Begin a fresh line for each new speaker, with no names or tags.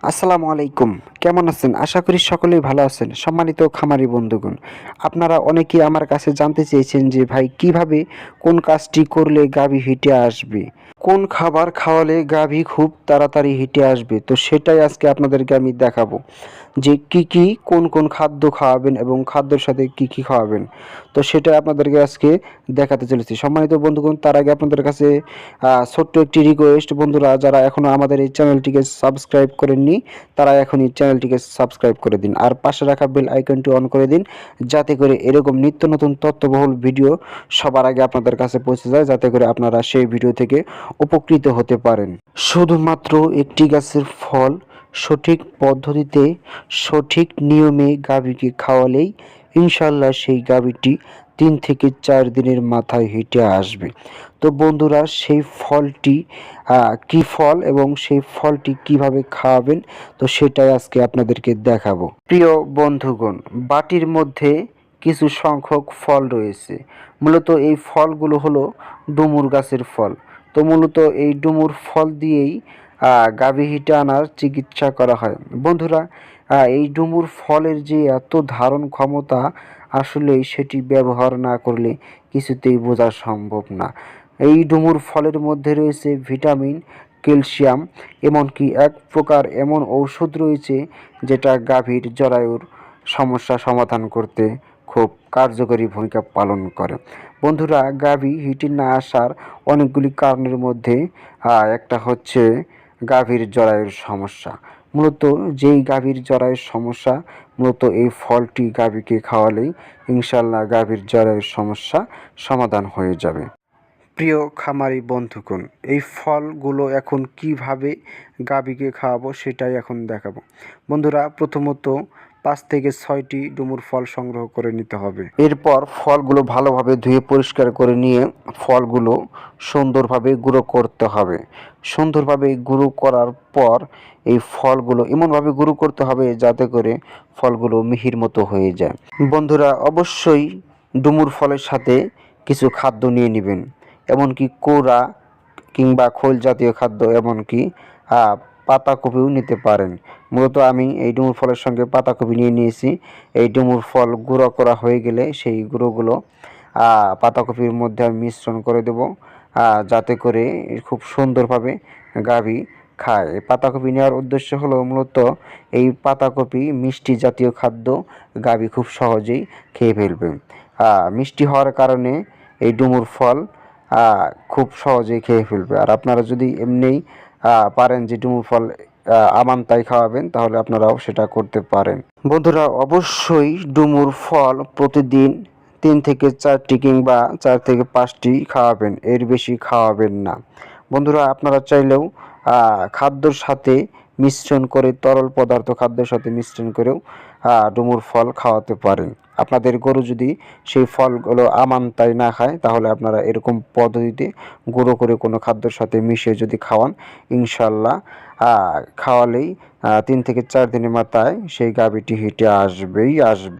আসসালামু আলাইকুম। কেমন আছেন? আশা করি সকলেই ভালো আছেন। সম্মানিত খামারি বন্ধুগণ, আপনারা অনেকেই আমার কাছে জানতে চেয়েছেন যে ভাই কিভাবে কোন কাজটি করলে গাভী হিটে আসবে? কোন খাবার খাওয়ালে গাভী খুব তাড়াতাড়ি হিটে আসবে? তো সেটাই আজকে আপনাদেরকে আমি দেখাবো। যে কি কোন খাদ্য খাওয়াবেন এবং খাদ্যের সাথে কি খাওয়াবেন। তো সেটাই আপনাদেরকে আজকে দেখাতে চলেছি। সম্মানিত বন্ধুগণ, তার আগে আপনাদের কাছে ছোট্ট একটি রিকোয়েস্ট, বন্ধুরা যারা এখনো আমাদের এই চ্যানেলটিকে সাবস্ক্রাইব করেননি তারা এখনই চ্যানেলটিকে সাবস্ক্রাইব করে দিন আর পাশে রাখা বেল আইকনটি অন করে দিন, যাতে করে এরকম নিত্য নতুন তথ্যবহুল ভিডিও সবার আগে আপনাদের কাছে পৌঁছে যায়, যাতে করে আপনারা সেই ভিডিও থেকে উপকৃত হতে পারেন। শুধুমাত্র একটি গাছের ফল সঠিক পদ্ধতিতে সঠিক নিয়মে গাভীকে খাওয়ালেই ইনশাল্লাহ সেই গাভীটি 3 থেকে 4 দিনের মাথায় হেঁটে আসবে। তো বন্ধুরা, সেই ফলটি কি ফল এবং সেই ফলটি কিভাবে খাওয়াবেন, তো সেটাই আজকে আপনাদেরকে দেখাবো। প্রিয় বন্ধুগণ, বাটির মধ্যে কিছু সংখ্যক ফল রয়েছে। মূলত এই ফলগুলো হলো ডুমুর গাছের ফল। তো মূলত এই ডুমুর ফল দিয়েই গাভী হিটে আনার চিকিৎসা করা হয়। বন্ধুরা, এই ডুমুর ফলের যে এত ধারণ ক্ষমতা, আসলেই সেটি ব্যবহার না করলে কিছুতেই বোঝা সম্ভব না। এই ডুমুর ফলের মধ্যে রয়েছে ভিটামিন, ক্যালসিয়াম, এমনকি এক প্রকার এমন ঔষধ রয়েছে যেটা গাভীর জরায়ুর সমস্যা সমাধান করতে খুব কার্যকরী ভূমিকা পালন করে। বন্ধুরা, গাভী হিটে না আসার অনেকগুলি কারণের মধ্যে একটা হচ্ছে গাভীর জরায়ুর সমস্যা। মূলত যেই গাভীর জরায়ুর সমস্যা, মূলত এই ফলটি গাভীকে খাওয়ালেই ইনশাল্লাহ গাভীর জরায়ুর সমস্যা সমাধান হয়ে যাবে। প্রিয় খামারি বন্ধুগণ, এই ফলগুলো এখন কিভাবে গাভীকে খাওয়াবো সেটাই এখন দেখাবো। বন্ধুরা, প্রথমত 5 থেকে 6টি ডুমুর ফল সংগ্রহ করে নিতে হবে। এরপর ফলগুলো ভালোভাবে ধুয়ে পরিষ্কার করে নিয়ে ফলগুলো সুন্দরভাবে গুঁড়ো করতে হবে। সুন্দরভাবে গুঁড়ো করার পর এই ফলগুলো এমনভাবে গুঁড়ো করতে হবে যাতে করে ফলগুলো মিহির মতো হয়ে যায়। বন্ধুরা, অবশ্যই ডুমুর ফলের সাথে কিছু খাদ্য নিয়ে নেবেন, এমনকি কোড়া কিংবা খোল জাতীয় খাদ্য, এমনকি পাতাকপিও নিতে পারেন। মূলত আমি এই ডুমুর ফলের সঙ্গে পাতাকপি নিয়ে নিয়েছি। এই ডুমুর ফল গুঁড়ো করা হয়ে গেলে সেই গুঁড়োগুলো পাতাকপির মধ্যে আমি মিশ্রণ করে দেব, যাতে করে খুব সুন্দরভাবে গাভী খায়। এই পাতাকপি নেওয়ার উদ্দেশ্য হলো মূলত এই পাতাকপি মিষ্টি জাতীয় খাদ্য, গাভী খুব সহজেই খেয়ে ফেলবে। মিষ্টি হওয়ার কারণে এই ডুমুর ফল খুব সহজেই খেয়ে ফেলবে। আর আপনারা যদি এমনিই পারেন যে ডুমুর ফল আমানতাই খাওয়াবেন, তাহলে আপনারাও সেটা করতে পারেন। বন্ধুরা, অবশ্যই ডুমুর ফল প্রতিদিন 3 থেকে 4টি কিংবা 4 থেকে 5টি খাওয়াবেন, এর বেশি খাওয়াবেন না। বন্ধুরা, আপনারা চাইলেও খাদ্যর সাথে মিশ্রণ করে, তরল পদার্থ খাদ্যের সাথে মিশ্রণ করেও ডুমুর ফল খাওয়াতে পারেন। আপনাদের গরু যদি সেই ফলগুলো আমানতাই না খায়, তাহলে আপনারা এরকম পদ্ধতিতে গুঁড়ো করে কোনো খাদ্যের সাথে মিশিয়ে যদি খাওয়ান, ইনশাল্লাহ খাওয়ালেই 3 থেকে 4 দিনের মাথায় সেই গাভীটি হিটে আসবেই আসবে।